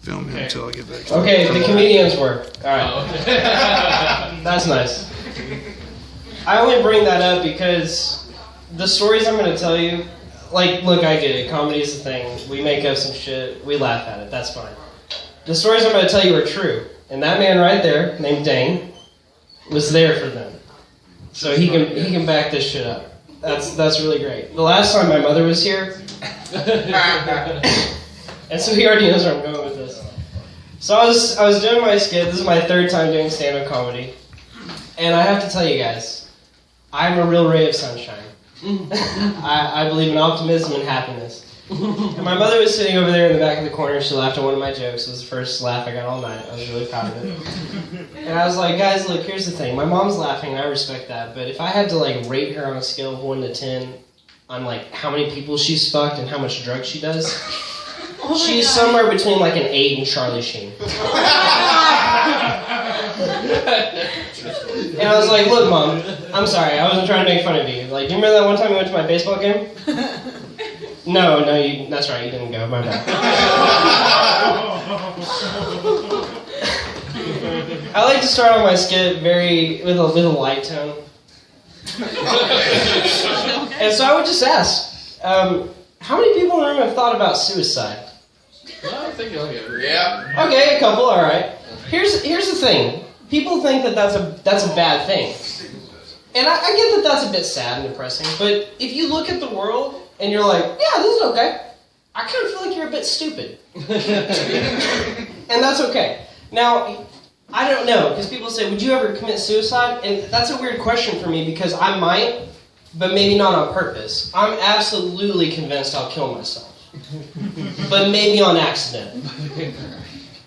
film here until I get back. Okay, the comedians were. Alright. That's nice. I only bring that up because the stories I'm going to tell you, like, look, I get it. Comedy is a thing. We make up some shit. We laugh at it. That's fine. The stories I'm going to tell you are true. And that man right there, named Dane, was there for them. So he can back this shit up. That's really great. The last time my mother was here, and so he already knows where I'm going with this. So I was doing my skit. This is my third time doing stand-up comedy. And I have to tell you guys, I'm a real ray of sunshine. I believe in optimism and happiness. And my mother was sitting over there in the back of the corner. She laughed at one of my jokes. It was the first laugh I got all night. I was really proud of it. And I was like, guys, look, here's the thing. My mom's laughing, and I respect that. But if I had to, like, rate her on a scale of 1 to 10 on, like, how many people she's fucked and how much drugs she does, she's somewhere between, like, an 8 and Charlie Sheen. And I was like, look, Mom, I'm sorry. I wasn't trying to make fun of you. Like, do you remember that one time we went to my baseball game? No, that's right, you didn't go, my bad. I like to start on my skit with a light tone. And so I would just ask, how many people in the room have thought about suicide? I think yeah. Okay, a couple, alright. Here's the thing. People think that that's a bad thing. And I get that that's a bit sad and depressing, but if you look at the world and you're like, yeah, this is okay, I kind of feel like you're a bit stupid. And that's okay. Now, I don't know, because people say, would you ever commit suicide? And that's a weird question for me, because I might, but maybe not on purpose. I'm absolutely convinced I'll kill myself. But maybe on accident.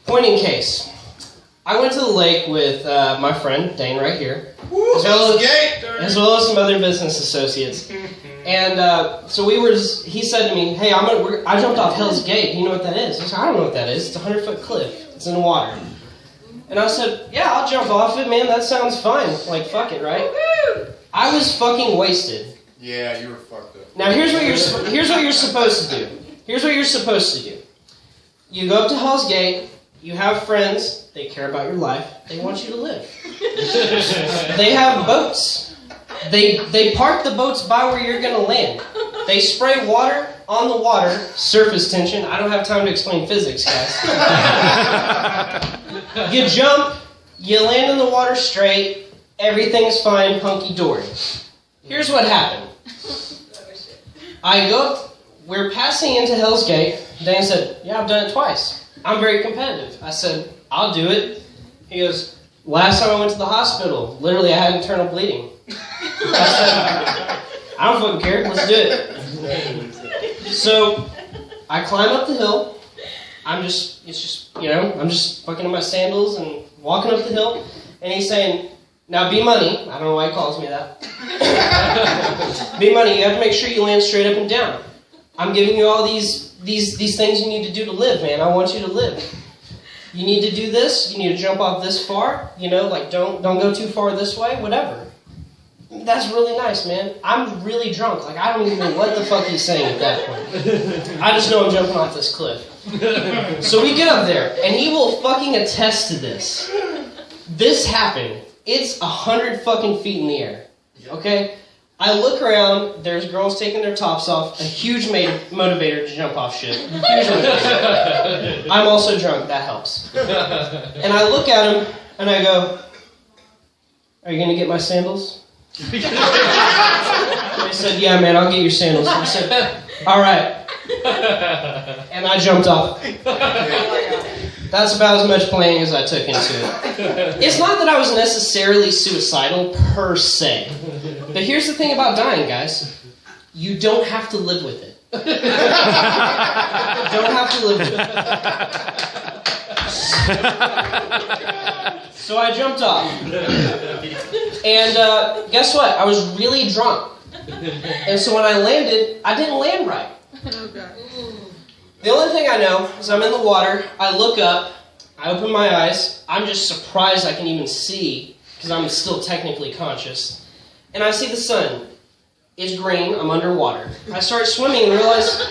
Point in case. I went to the lake with my friend, Dane, right here. As well as some other business associates. And so he said to me, hey, I jumped off Hell's Gate. Do you know what that is? I said, I don't know what that is. It's a 100-foot cliff. It's in the water. And I said, yeah, I'll jump off it, man. That sounds fine. Like, fuck it, right? I was fucking wasted. Yeah, you were fucked up. Now, here's what you're supposed to do. Here's what you're supposed to do. You go up to Hell's Gate. You have friends. They care about your life. They want you to live. They have boats. They park the boats by where you're going to land. They spray water on the water, surface tension. I don't have time to explain physics, guys. You jump, you land in the water straight, everything's fine, hunky-dory. Here's what happened. We're passing into Hell's Gate. Dan said, yeah, I've done it twice. I'm very competitive. I said, I'll do it. He goes, last time I went to the hospital, literally I had internal bleeding. I said, I don't fucking care, let's do it. So, I climb up the hill. I'm just fucking in my sandals and walking up the hill. And he's saying, now be money. I don't know why he calls me that. Be money, you have to make sure you land straight up and down. I'm giving you all these things you need to do to live, man. I want you to live. You need to do this. You need to jump off this far. Like don't go too far this way. Whatever. That's really nice, man. I'm really drunk. Like I don't even know what the fuck he's saying at that point. I just know I'm jumping off this cliff. So we get up there, and he will fucking attest to this. This happened. It's 100 fucking feet in the air. Okay. I look around, there's girls taking their tops off, a huge motivator to jump off shit. Huge motivator. I'm also drunk, that helps. And I look at him, and I go, are you going to get my sandals? He said, yeah, man, I'll get your sandals. I said, all right. And I jumped off. That's about as much planning as I took into it. It's not that I was necessarily suicidal per se. But here's the thing about dying, guys. You don't have to live with it. Don't have to live with it. So I jumped off. And guess what? I was really drunk. And so when I landed, I didn't land right. The only thing I know is I'm in the water, I look up, I open my eyes, I'm just surprised I can even see, because I'm still technically conscious. And I see the sun. It's green, I'm underwater. I start swimming and realize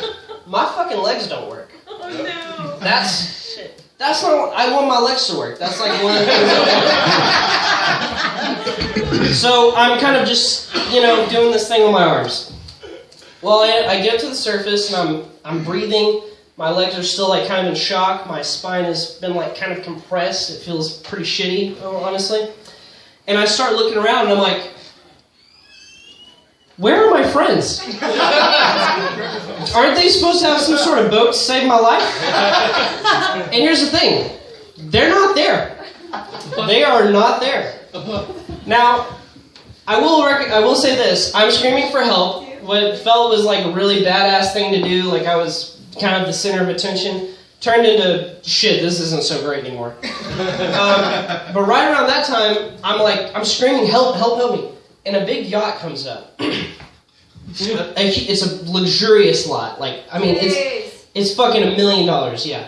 my fucking legs don't work. Oh no. That's not. I want my legs to work. That's like one of the things. So I'm kind of just, doing this thing with my arms. Well, I get up to the surface and I'm breathing. My legs are still like kind of in shock. My spine has been like kind of compressed. It feels pretty shitty, honestly. And I start looking around and I'm like, where are my friends? Aren't they supposed to have some sort of boat to save my life? And here's the thing. They're not there. They are not there. Now, I will say this. I'm screaming for help. What felt was like a really badass thing to do. Like I was kind of the center of attention. Turned into, shit, this isn't so great anymore. But right around that time, I'm screaming, help, help, help me. And a big yacht comes up. It's a luxurious lot. It's fucking $1 million, yeah.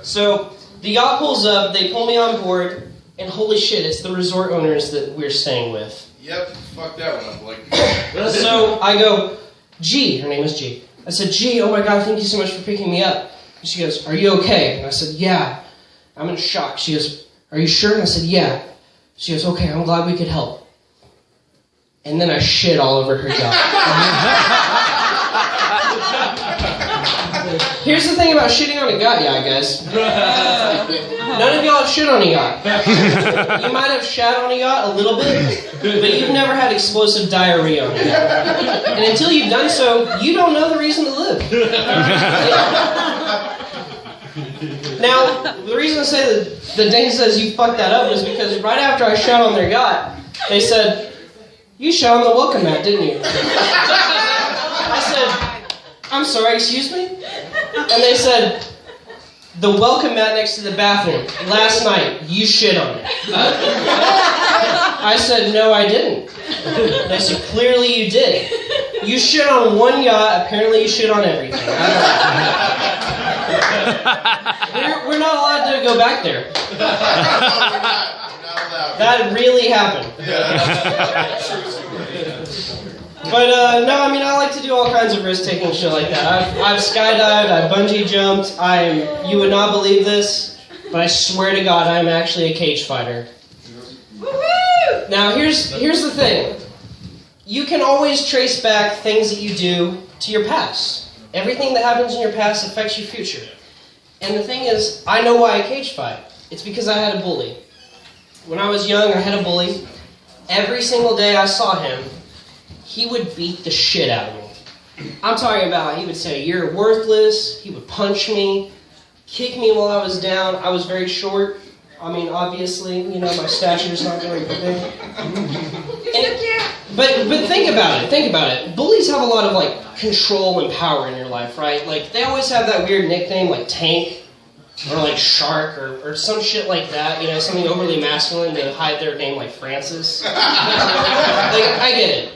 So the yacht pulls up, they pull me on board, and holy shit, it's the resort owners that we're staying with. Yep, fuck that one up, like. So I go, G, her name is G. I said, G, oh my god, thank you so much for picking me up. And she goes, are you okay? And I said, yeah. I'm in shock. She goes, are you sure? And I said, yeah. She goes, okay, I'm glad we could help. And then I shit all over her yacht. Here's the thing about shitting on a yacht, guys. None of y'all have shit on a yacht. You might have shat on a yacht a little bit, but you've never had explosive diarrhea on a yacht. And until you've done so, you don't know the reason to live. Now, the reason I say that Dane says you fucked that up is because right after I shat on their yacht, they said, you shat on the welcome mat, didn't you? I said, I'm sorry, excuse me? And they said, the welcome mat next to the bathroom, last night, you shit on it. I said, no, I didn't. They said, clearly you did. You shit on one yacht, apparently you shit on everything. We're not allowed to go back there. That really happened. But no, I mean, I like to do all kinds of risk-taking shit like that. I've skydived, I've bungee jumped. You would not believe this, but I swear to God, I'm actually a cage fighter. Woo-hoo! Now, here's the thing. You can always trace back things that you do to your past. Everything that happens in your past affects your future. And the thing is, I know why I cage fight. It's because I had a bully. When I was young, I had a bully. Every single day I saw him, he would beat the shit out of me. I'm talking about, he would say, you're worthless. He would punch me, kick me while I was down. I was very short. I mean, obviously, my stature's not very big. But think about it. Bullies have a lot of, control and power in your life, right? They always have that weird nickname, like Tank, or Shark, or some shit like that, something overly masculine to hide their name, like Francis. I get it.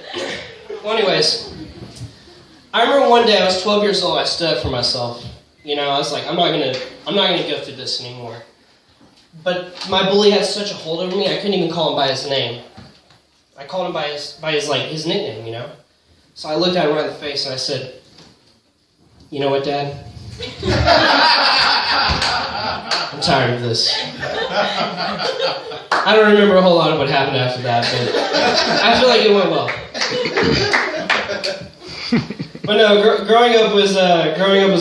Well, anyways, I remember one day I was 12 years old. I stood up for myself. I was like, I'm not gonna go through this anymore. But my bully had such a hold over me, I couldn't even call him by his name. I called him by his nickname, So I looked at him right in the face and I said, you know what, Dad? I'm tired of this. I don't remember a whole lot of what happened after that, but I feel like it went well. But no, growing up was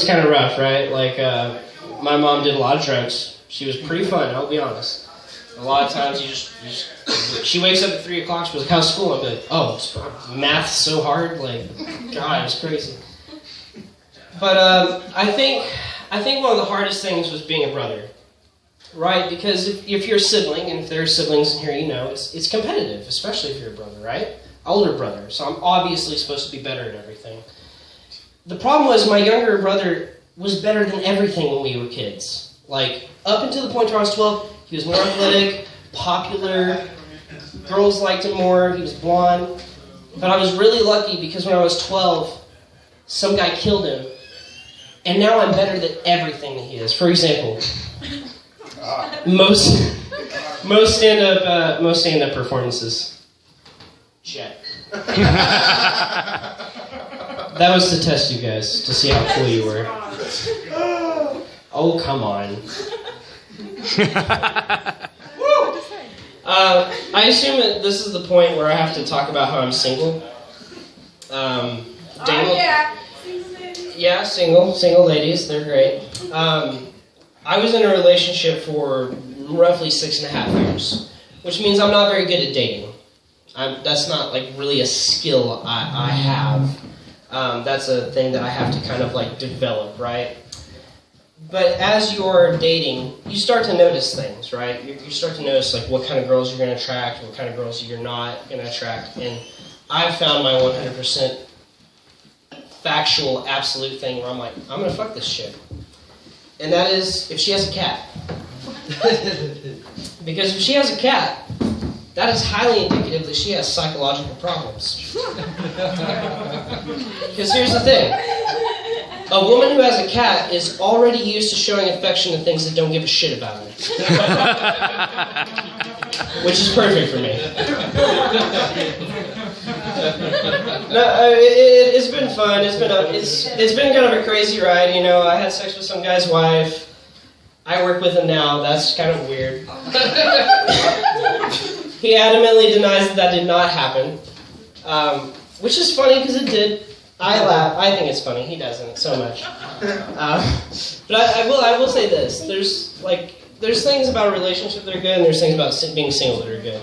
kind of rough, right? My mom did a lot of drugs. She was pretty fun, I'll be honest. A lot of times she wakes up at 3 o'clock, she was like, how's school? I'd be like, oh, math's so hard, God, it was crazy. But I think one of the hardest things was being a brother, right? Because if you're a sibling, and if there are siblings in here, it's competitive, especially if you're a brother, right? Older brother, so I'm obviously supposed to be better at everything. The problem was my younger brother was better than everything when we were kids. Up until the point where I was 12, he was more athletic, popular, girls liked him more, he was blonde. But I was really lucky because when I was 12, some guy killed him, and now I'm better than everything that he is. For example, most stand-up performances. Check. That was to test you guys, to see how cool you were. Oh, come on. Woo! I assume that this is the point where I have to talk about how I'm single. Yeah, single ladies, they're great. I was in a relationship for roughly 6.5 years, which means I'm not very good at dating. That's not like really a skill I have. That's a thing that I have to kind of like develop, right? But as you're dating, you start to notice things, right? You start to notice like what kind of girls you're going to attract, what kind of girls you're not going to attract. And I found my 100% factual, absolute thing where I'm like, I'm going to fuck this chick. And that is if she has a cat. Because if she has a cat, that is highly indicative that she has psychological problems. Because here's the thing. A woman who has a cat is already used to showing affection to things that don't give a shit about her. Which is perfect for me. No, it's been fun. It's been kind of a crazy ride, you know. I had sex with some guy's wife. I work with him now. That's kind of weird. He adamantly denies that did not happen. Which is funny because it did. I laugh. I think it's funny. He doesn't so much. But I will say this. There's things about a relationship that are good, and there's things about being single that are good.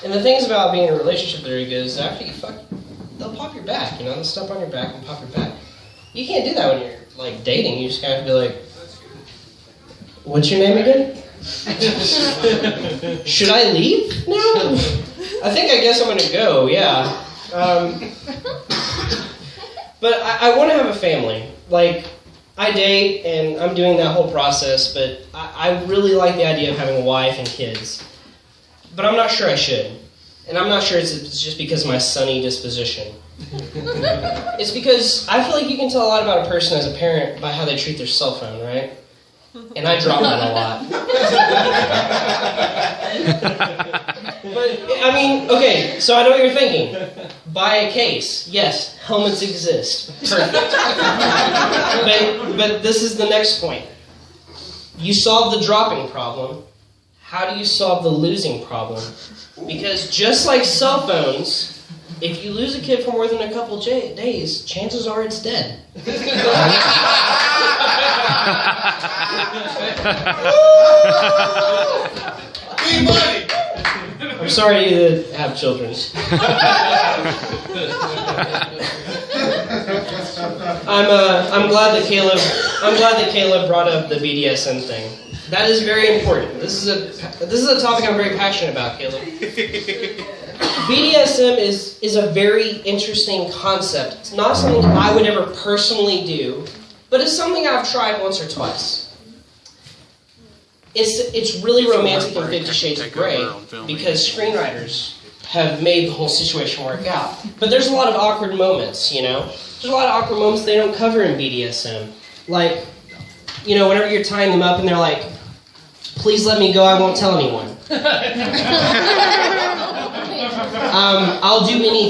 And the things about being in a relationship that are good is after you fuck, they'll pop your back. You know, they'll stomp on your back and pop your back. You can't do that when you're like dating. You just kind of be like, "What's your name again? Should I leave now? I guess I'm gonna go. Yeah." But I want to have a family. Like, I date, and I'm doing that whole process, but I really like the idea of having a wife and kids. But I'm not sure I should. And I'm not sure it's just because of my sunny disposition. It's because I feel like you can tell a lot about a person as a parent by how they treat their cell phone, right? And I drop mine a lot. But, I mean, okay, so I know what you're thinking. Buy a case. Yes, helmets exist. Perfect. But this is the next point. You solve the dropping problem. How do you solve the losing problem? Because just like cell phones, if you lose a kid for more than a couple days, chances are it's dead. Big money! I'm sorry you have children. I'm glad that Caleb brought up the BDSM thing. That is very important. This is a topic I'm very passionate about, Caleb. BDSM is a very interesting concept. It's not something I would ever personally do, but it's something I've tried once or twice. It's really romantic in 50 Shades of Grey because screenwriters have made the whole situation work out. But there's a lot of awkward moments, you know? There's a lot of awkward moments they don't cover in BDSM. Like, you know, whenever you're tying them up and they're like, "Please let me go, I won't tell anyone." I'll do anything.